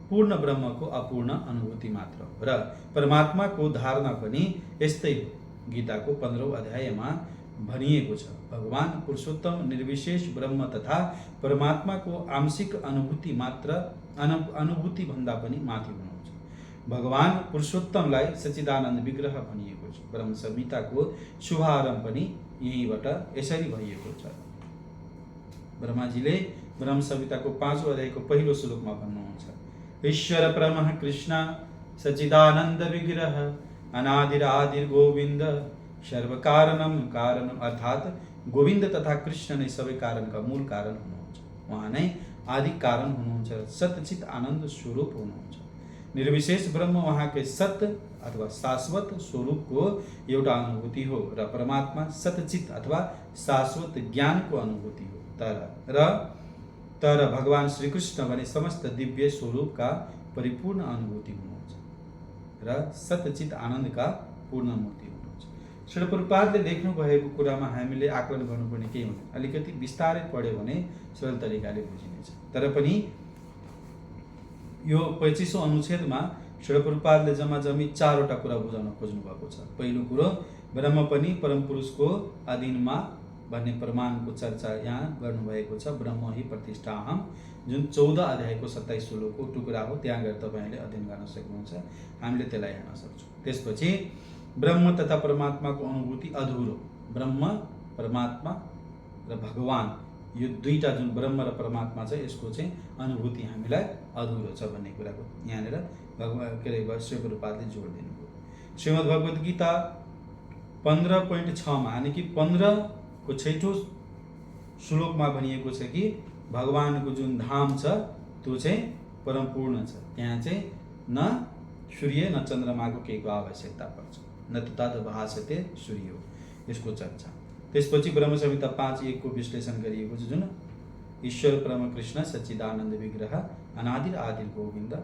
पूर्ण ब्रह्मको अपूर्ण अनुभूति मात्र हो र परमात्माको धारणा पनि यस्तै हो। गीताको 15औं अध्यायमा भनिएको छ, भगवान पुरुषोत्तम निर्विशेष ब्रह्म तथा परमात्माको आंशिक अनुभूति मात्र अनुभूति भन्दा पनि माथि हुनुहुन्छ। भगवान पुरुषोत्तमलाई सच्चिदानन्द विग्रह भनिएको छ। ब्रह्म संहिताको शुभारम्भ पनि यहीबाट यसरी भइएको छ। ब्रह्माजीले ब्रह्म संहिताको 5औं अध्यायको पहिलो श्लोकमा भन्नुहुन्छ, ईश्वर परमः कृष्ण सच्चिदानन्द विग्रह अनादिरादिर गोविन्द सर्व कारणम कारणम, अर्थात् गोविन्द तथा कृष्ण नै सबै कारणका मूल कारण हुनुहुन्छ। उहाँ नै आदि कारण हुनुहुन्छ, सतचित आनन्द स्वरूप हुनुहुन्छ। निर्विशेष ब्रह्म उहाँकै सत अथवा शाश्वत स्वरूपको एउटा अनुभूति हो र परमात्मा सतचित अथवा शाश्वत ज्ञानको अनुभूति हो। तर भगवान श्री कृष्ण भने समस्त दिव्य स्वरूपका परिपूर्ण अनुभूति हुनुहुन्छ र सतचित आनन्दका पूर्ण मूर्ति हुनुहुन्छ। श्री प्रभुपादले लेख्नु भएको कुरामा हामीले आकलन गर्नुपर्ने केही हुँदैन। अलिकति विस्तारै पढ्यो भने सरल तरिकाले बुझिनेछ। तर पनि यो 25औं अनुच्छेदमा श्री प्रभुपादले जम्मी 4 वटा कुरा बुझाउन खोज्नु भएको छ। पहिलो कुरो, ब्रह्म पनि परम पुरुषको अधीनमा भन्ने प्रमाणको चर्चा यहाँ गर्नुभएको छ। ब्रह्म ही प्रतिष्ठा अहम, जुन 14 अध्यायको 27 श्लोकको टुक्रा हो, त्यहाँ गएर तपाईहरुले अध्ययन गर्न सक्नुहुन्छ। हामीले त्यसलाई हेर्न सक्छौं। त्यसपछि ब्रह्म तथा परमात्माको अनुभूति अधुरो, ब्रह्म परमात्मा र भगवान यो दुईटा जुन ब्रह्म र परमात्मा छ यसको चाहिँ अनुभूति हामीलाई अधुरो छ भन्ने कुराको यहाँनिर भगवान श्री प्रभुपादले जोड दिनुभयो। श्रीमद् भगवत गीता 15.6 मा यानी कि 15 को 6औं श्लोकमा भनिएको छ कि भगवानको जुन धाम छ त्यो चाहिँ परम पूर्ण छ। त्यहाँ चाहिँ न सूर्य न चन्द्रमाको केहीको आवश्यकता पर्छ, न तत् भासते सूर्यो, यसको चर्चा। त्यसपछि ब्रह्म संहिता 5.1 को विश्लेषण गरिएको छ, जुन ईश्वर परम कृष्ण सच्चिदानन्द विग्रह अनादिर आदिर गोविन्द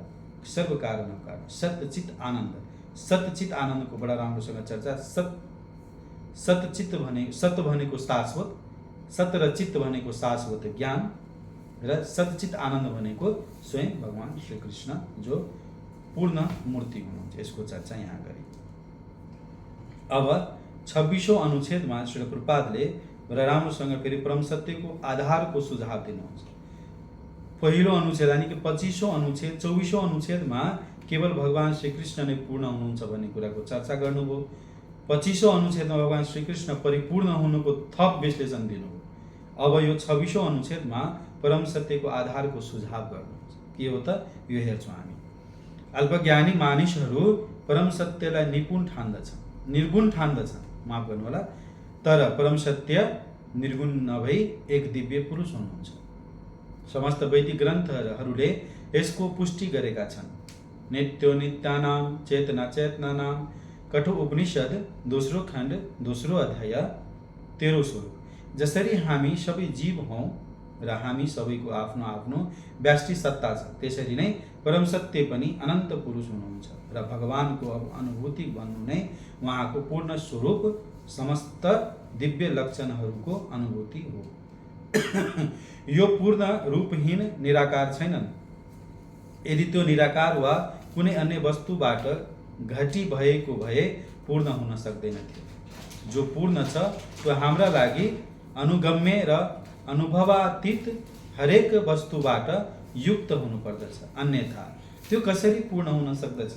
सर्व कारण कारण सतचित आनन्द, सतचित आनन्दको बडा राम्रोसँग चर्चा। सत भनेको शाश्वत, सत र चित्त भनेको शाश्वत ज्ञान र सतचित आनन्द भनेको स्वयं भगवान श्री कृष्ण जो पूर्ण मूर्ति हुनुहुन्छ, यसको चर्चा यहाँ गरे। अब 26औं अनुच्छेदमा श्री प्रभुपादले बडा राम्रोसँग फेरि परम सत्यको आधारको सुझाव दिनुहुन्छ। पहिलो अनुच्छेद यानी कि 25औं अनुच्छेद 24औं अनुच्छेदमा केवल भगवान श्रीकृष्ण नै पूर्ण हुनुहुन्छ भन्ने कुराको चर्चा गर्नुभयो। 25औं अनुच्छेदमा भगवान श्रीकृष्ण परिपूर्ण हुनुको थप विश्लेषण दिनुभयो। अब यो 26औं अनुच्छेदमा परम सत्यको आधारको सुझाव गर्नुहुन्छ। के हो त? यो हेर्छौँ हामी। अल्पज्ञानी मानिसहरू परम सत्यलाई निर्गुण ठान्दछन्, माफ गर्नु होला, तर परम सत्य निर्गुण नभई एक दिव्य पुरुष हुनुहुन्छ। समस्त वैदिक ग्रन्थहरूले यसको पुष्टि गरेका छन्। नित्यो नित्यानां चेतना चेतनानां कठोर उपनिषद 2 खण्ड 2 अध्याय 13 श्लोक। जसरी हामी सबै जीव हौं र हामी सबैको आफ्नो आफ्नो व्यष्टि सत्ता छ, त्यसरी नै परम सत्य पनि अनन्त पुरुष हुनुहुन्छ र भगवानको अनुभूति भन्नु नै उहाँको पूर्ण स्वरूप समस्त दिव्य लक्षणहरूको अनुभूति हो। यो पूर्ण रूपहीन निराकार छैनन्। यदि त्यो निराकार वा कुनै अन्य वस्तुबाट घटी भएको भए पूर्ण हुन सक्दैन थियो। जो पूर्ण छ त्यो हाम्रा लागि अनुगम्य र अनुभवातीत हरेक वस्तुबाट युक्त हुनुपर्दछ, अन्यथा त्यो कसरी पूर्ण हुन सक्दछ?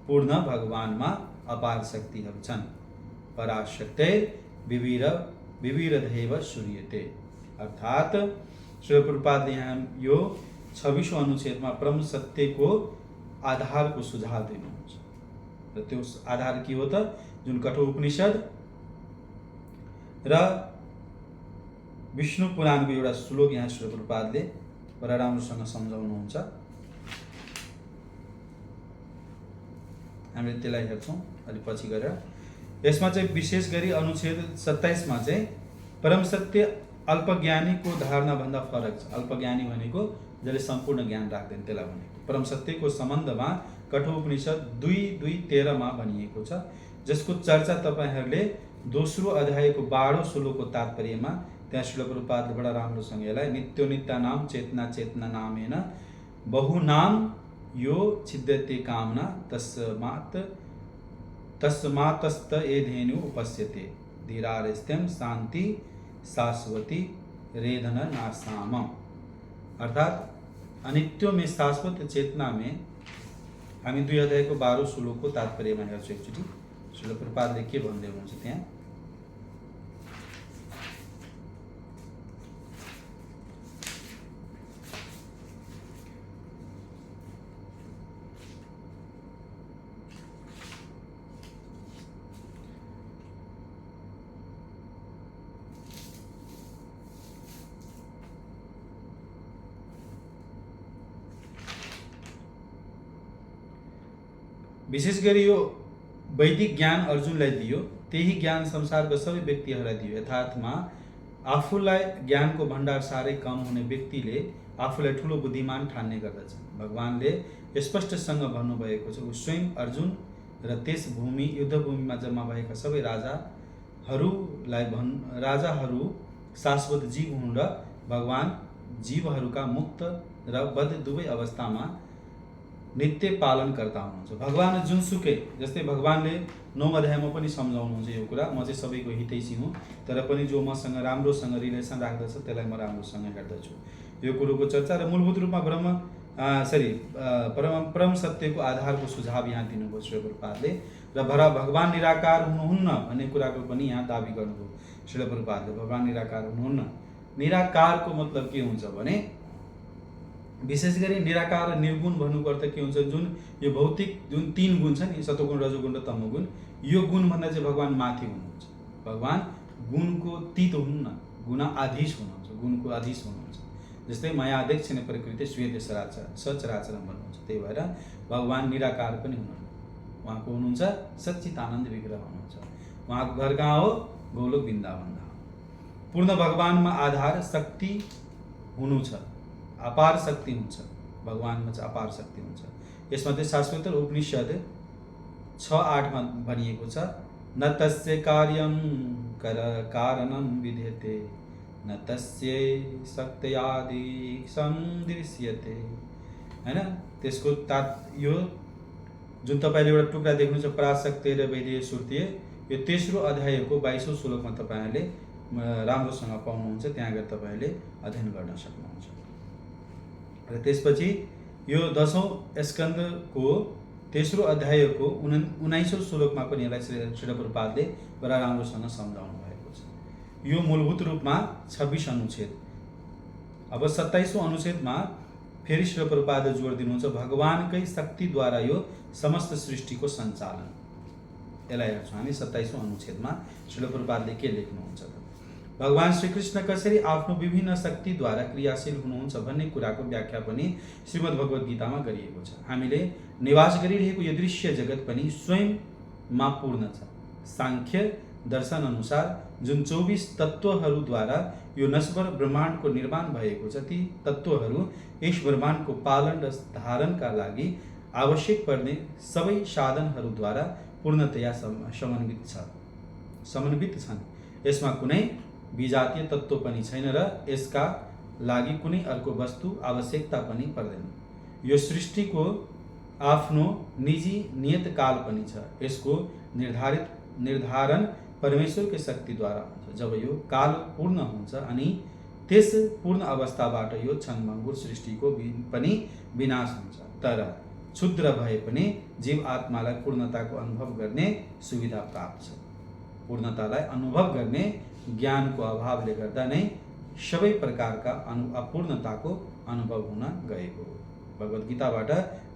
पूर्ण भगवानमा अपार शक्तिहरू छन्। पराशक्ते विविरधैव सूर्यते। अर्थात श्री प्रभुपादले यहाँ यो 26औं अनुच्छेदमा परम सत्यको आधारको सुझाव दिनुहुन्छ। र त्यो आधार के हो त? जुन कठोर उपनिषद र विष्णु पुराणको एउटा श्लोक यहाँ श्री प्रभुपादले बडा राम्रोसँग सम्झाउनुहुन्छ। हामीले त्यसलाई हेर्छौँ अलि पछि गएर। यसमा चाहिँ विशेष गरी अनुच्छेद 27 मा चाहिँ परम सत्य अल्पज्ञानीको धारणा भन्दा फरक छ। अल्पज्ञानी भनेको जसले सम्पूर्ण ज्ञान राख्दैन त्यसलाई भनेको। परम सत्यको सम्बन्धमा कठोर उपनिषद 2:2-13 मा भनिएको छ, जसको चर्चा तपाईहरूले 2 अध्यायको 12 श्लोकको तात्पर्यमा त्यहाँ श्रील प्रभुपादले बडा राम्रोसँग यसलाई नित्यो नित्यानां चेतना चेतना नामेन बहुनाम यो छिद्यते कामना तस्मातस्त एधेनु उपस्यते धीरारेस्त्यम शांति शाश्वती रेधन नासाम। अर्थात अनित्यों में शाश्वत चेतना में हामी 2 अध्यायको 12 श्लोकको तात्पर्यमा हेर्छौँ एकचोटि। श्रील प्रभुपादले के भन्दै हुनुहुन्छ त्यहाँ? विशेष गरी यो वैदिक ज्ञान अर्जुनलाई दियो, त्यही ज्ञान संसारका सबै व्यक्तिहरूलाई दियो। यथार्थमा आफूलाई ज्ञानको भण्डार साह्रै कम हुने व्यक्तिले आफूलाई ठुलो बुद्धिमान ठान्ने गर्दछ। भगवानले स्पष्टसँग भन्नुभएको छ, ऊ स्वयं अर्जुन र त्यस युद्धभूमिमा जम्मा भएका सबै राजाहरू शाश्वत जीव हुन् र भगवान जीवहरूका मुक्त र बद्ध दुवै अवस्थामा नित्य पालन कर्ता हुनुहुन्छ। भगवान जुनसुकै, जस्तै भगवानले 9 अध्यायमा पनि सम्झाउनुहुन्छ यो कुरा, म चाहिँ सबैको हितैषी हुँ, तर पनि जो मसँग राम्रोसँग रिलेसन राख्दछ त्यसलाई म राम्रोसँग हेर्दछु। यो कुरोको चर्चा र मूलभूत रूपमा परम सत्यको आधारको सुझाव यहाँ दिनुभयो श्री प्रभुपादले। र भगवान निराकार हुनुहुन्न भन्ने कुराको पनि यहाँ दाबी गर्नुभयो श्री प्रभुपादले। भगवान निराकार हुनुहुन्न। निराकारको मतलब के हुन्छ भने विशेष गरी निराकार र निर्गुण भन्नुको अर्थ के हुन्छ? जुन यो भौतिक जुन 3 गुण छन्, सत्वगुण रजोगुण र तमोगुण, यो गुण भन्दा चाहिँ भगवान माथि हुनुहुन्छ। भगवान गुणको तीत हुनुहुन्न, गुणाधीश हुनुहुन्छ, गुणको अधीश हुनुहुन्छ। जस्तै मायाध्यक्ष प्रकृति श्वेत सचराचरम भन्नुहुन्छ। त्यही भएर भगवान निराकार पनि हुनुहुन्न, उहाँको हुनुहुन्छ सच्चिदानन्द विग्रह हुनुहुन्छ। उहाँको घर कहाँ हो? गोलोक वृन्दावन धाम। पूर्ण भगवानमा आधार शक्ति हुनु छ, अपार शक्ति हुन्छ। भगवानमा चाहिँ अपार शक्ति हुन्छ। यसमा चाहिँ शाश्वत उपनिषद 6:8 मा भनिएको छ, न तस्य कार्यं कारणं विद्यते न तस्य शक्त्यादि सन्दृश्यते। हैन? त्यसको यो जुन तपाईले एउटा टुक्रा देख्नुहुन्छ पराशक्ति र वैदेय श्रुति, यो तेस्रो अध्यायको 22औं श्लोकमा तपाईहरुले राम्रोसँग पाउनुहुन्छ। त्यहाँ गएर तपाईहरुले अध्ययन गर्न सक्नुहुन्छ। र त्यसपछि यो 10औं स्कन्धको तेस्रो अध्यायको 19औं श्लोकमा पनि यसलाई श्रील प्रभुपादले बडा राम्रोसँग सम्झाउनु भएको छ। यो मूलभूत रूपमा 26 अनुच्छेद। अब 27औं अनुच्छेदमा फेरि श्रील प्रभुपादले जोड दिनुहुन्छ भगवानकै शक्तिद्वारा यो समस्त सृष्टिको सञ्चालन। यसलाई हेर्छौँ हामी 27औं अनुच्छेदमा श्रील प्रभुपादले के लेख्नुहुन्छ त भगवान श्रीकृष्ण कसरी आफ्नो विभिन्न शक्तिद्वारा क्रियाशील हुनुहुन्छ भन्ने कुराको व्याख्या पनि श्रीमद् भगवत गीतामा गरिएको छ। हामीले निवास गरिरहेको यो दृश्य जगत पनि स्वयंमा पूर्ण छ। सांख्य दर्शन अनुसार जुन 24 तत्त्वहरूद्वारा यो नश्वर ब्रह्माण्डको निर्माण भएको छ, ती तत्त्वहरू यस ब्रह्माण्डको पालन र धारणका लागि आवश्यक पर्ने सबै साधनहरूद्वारा पूर्णतया समन्वित छन्। यसमा कुनै विजातीय तत्त्व पनि छैन र यसका लागि कुनै अर्को वस्तु आवश्यकता पनि पर्दैन। यो सृष्टिको आफ्नो निजी नियतकाल पनि छ। यसको निर्धारण परमेश्वरकै शक्तिद्वारा हुन्छ। जब यो काल पूर्ण हुन्छ अनि त्यस पूर्ण अवस्थाबाट यो क्षणभङ्गुर सृष्टिको पनि विनाश हुन्छ। तर क्षुद्र भए पनि जीव आत्मालाई पूर्णताको अनुभव गर्ने सुविधा प्राप्त छ। पूर्णतालाई अनुभव गर्ने ज्ञानको अभावले गर्दा नै सबै प्रकारका अपूर्णताको अनुभव हुन गएको हो। भगवत गीताबाट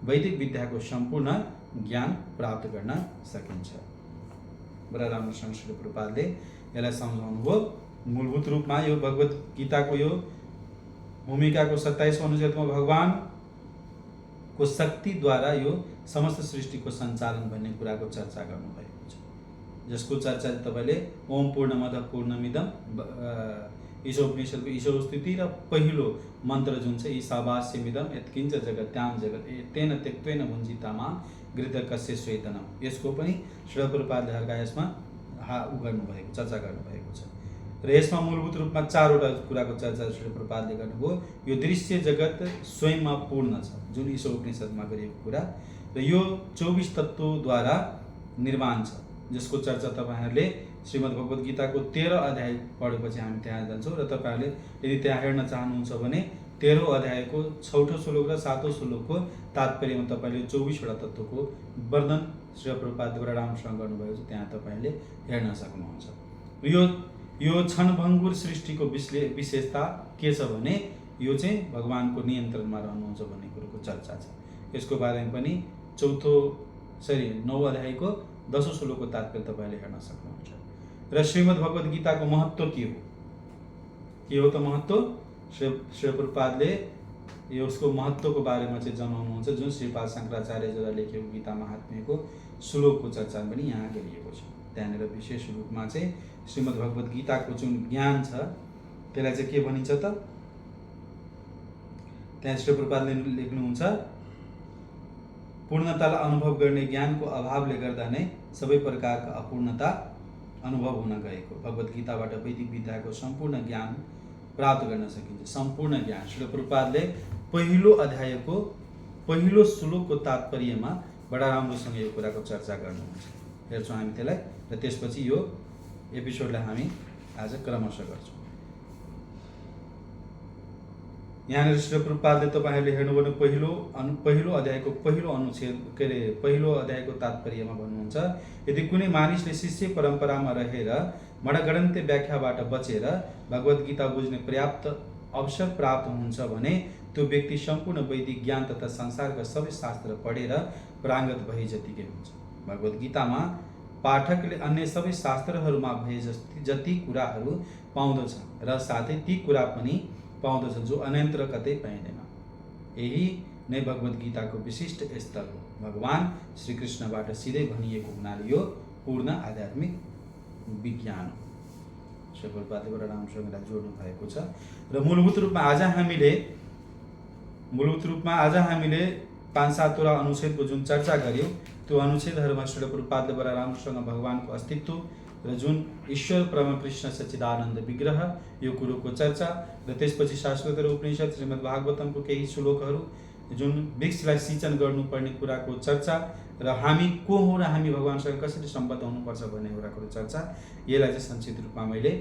वैदिक विद्याको सम्पूर्ण ज्ञान प्राप्त गर्न सकिन्छ। बडा राम्रोसँग श्री प्रभुपादले यसलाई सम्झाउनुभयो। मूलभूत रूपमा यो भगवत गीताको यो भूमिकाको 27औं अनुच्छेदमा भगवानको शक्तिद्वारा यो समस्त सृष्टिको सञ्चालन भन्ने कुराको चर्चा गर्नुभएको छ, जसको चर्चा तपाईँले ओम पूर्णमदः पूर्णमिदं ईशोपनिषदको ईशोस्तुति र पहिलो मन्त्र जुन छ ईशावास्यमिदं यत्किञ्च जगत्यां जगत् तेन त्यक्त्वेन भुञ्जीतामा घृतकस्य श्वेतनम। यसको पनि श्रील प्रभुपादले हर्का यसमा गर्नुभएको चर्चा गर्नुभएको छ। र यसमा मूलभूत रूपमा 4वटा कुराको चर्चा श्रील प्रभुपादले गर्नुभयो। यो दृश्य जगत स्वयंमा पूर्ण छ, जुन ईशोपनिषदमा गरिएको कुरा, र यो 24 तत्त्वद्वारा निर्माण छ, जसको चर्चा तपाईहरूले श्रीमद् भगवत गीताको 13 अध्याय पढेपछि हामी त्यहाँ जान्छौँ। र तपाईँहरूले यदि त्यहाँ हेर्न चाहनुहुन्छ भने 13औं अध्यायको 6औं श्लोक र 7औं श्लोकको तात्पर्यमा तपाईँले 24वटा तत्त्वको वर्णन श्री प्रभुपादले राम्रोसँग गर्नुभएको छ, त्यहाँ तपाईँले हेर्न सक्नुहुन्छ। यो क्षणभङ्गुर सृष्टिको विशेषता के छ भने यो चाहिँ भगवानको नियन्त्रणमा रहनुहुन्छ भन्ने कुरोको चर्चा छ। यसको बारेमा पनि 9औं अध्यायको 10औं श्लोकको तात्पर्य तपाईँले हेर्न सक्नुहुन्छ। र श्रीमद् भगवत गीताको महत्त्व के हो त महत्त्व श्री प्रभुपादले यसको महत्त्वको बारेमा चाहिँ जनाउनुहुन्छ, जुन श्रीपाद शङ्कराचार्यद्वारा लेखेको गीता महात्म्यको श्लोकको चर्चा पनि यहाँ गरिएको छ। त्यहाँनिर विशेष रूपमा चाहिँ श्रीमद् भगवत गीताको जुन ज्ञान छ त्यसलाई चाहिँ के भनिन्छ त, त्यहाँ श्री प्रभुपादले लेख्नुहुन्छ पूर्णतालाई अनुभव गर्ने ज्ञानको अभावले गर्दा नै सबै प्रकारका अपूर्णता अनुभव हुन गएको। भगवत गीताबाट वैदिक विद्याको सम्पूर्ण ज्ञान प्राप्त गर्न सकिन्छ। सम्पूर्ण ज्ञान श्री प्रभुपादले पहिलो अध्यायको पहिलो श्लोकको तात्पर्यमा बडा राम्रोसँग यो कुराको चर्चा गर्नुहुन्छ। हेर्छौँ हामी त्यसलाई, र त्यसपछि यो एपिसोडलाई हामी आज क्रमशः गर्छौँ। यहाँनिर श्री प्रभुपादले तपाईँहरूले हेर्नुभयो पहिलो अध्यायको पहिलो अनुच्छेद पहिलो अध्यायको तात्पर्यमा भन्नुहुन्छ, यदि कुनै मानिसले शिष्य परम्परामा रहेर मडगडन्ते व्याख्याबाट बचेर भगवत गीता बुझ्ने पर्याप्त अवसर प्राप्त हुन्छ भने त्यो व्यक्ति सम्पूर्ण वैदिक ज्ञान तथा संसारका सबै शास्त्र पढेर प्राङ्गत भए जतिकै हुन्छ। भगवत गीतामा पाठकले अन्य सबै शास्त्रहरूमा भए जति कुराहरू पाउँदछ र साथै ती कुरा पनि पाउँदछ जो अन्यत्र कतै पाइँदैन। यही नै भगवत गीताको विशिष्ट स्तर हो। भगवान श्रीकृष्णबाट सिधै भनिएको हुनाले यो पूर्ण आध्यात्मिक विज्ञान हो। श्री प्रभुपादले बडा राम्रोसँग जोड्नु भएको छ। र मूलभूत रूपमा आज हामीले 5-7वटा अनुच्छेदको जुन चर्चा गर्यौँ, त्यो अनुच्छेदहरूमा श्री प्रभुपादले बडा राम्रोसँग भगवानको अस्तित्व र जुन ईश्वर परमकृष्ण सच्चिदानन्द विग्रह यो कुरोको चर्चा, र त्यसपछि शाश्वत र उपनिषद श्रीमद् भागवतमको केही श्लोकहरू जुन वृक्षलाई सिंचन गर्नुपर्ने कुराको चर्चा, र हामी को हौँ र हामी भगवानसँग कसरी सम्बद्ध हुनुपर्छ भन्ने कुराको चर्चा, यसलाई चाहिँ संक्षिप्त रूपमा मैले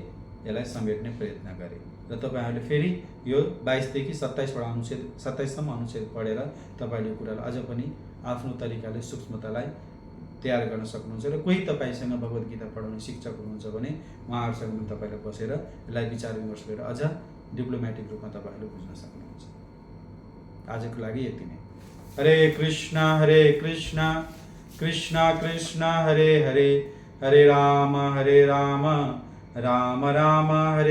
यसलाई समेट्ने प्रयत्न गरेँ। र तपाईँहरूले फेरि यो 22 देखि 27वटा अनुच्छेद 27सम्म अनुच्छेद पढेर तपाईँले यो कुरालाई अझ पनि आफ्नो तरिकाले सूक्ष्मतालाई तयार गर्न सक्नुहुन्छ। र कोही तपाईँसँग भगवत गीता पढाउने शिक्षक हुनुहुन्छ भने उहाँहरूसँग पनि तपाईँले बसेर यसलाई विचार विमर्श गरेर अझ डिप्लोमेटिक रूपमा तपाईँहरूले बुझ्न सक्नुहुन्छ। आजको लागि यति नै। हरे कृष्ण कृष्ण कृष्ण हरे हरे, हरे राम राम राम हरे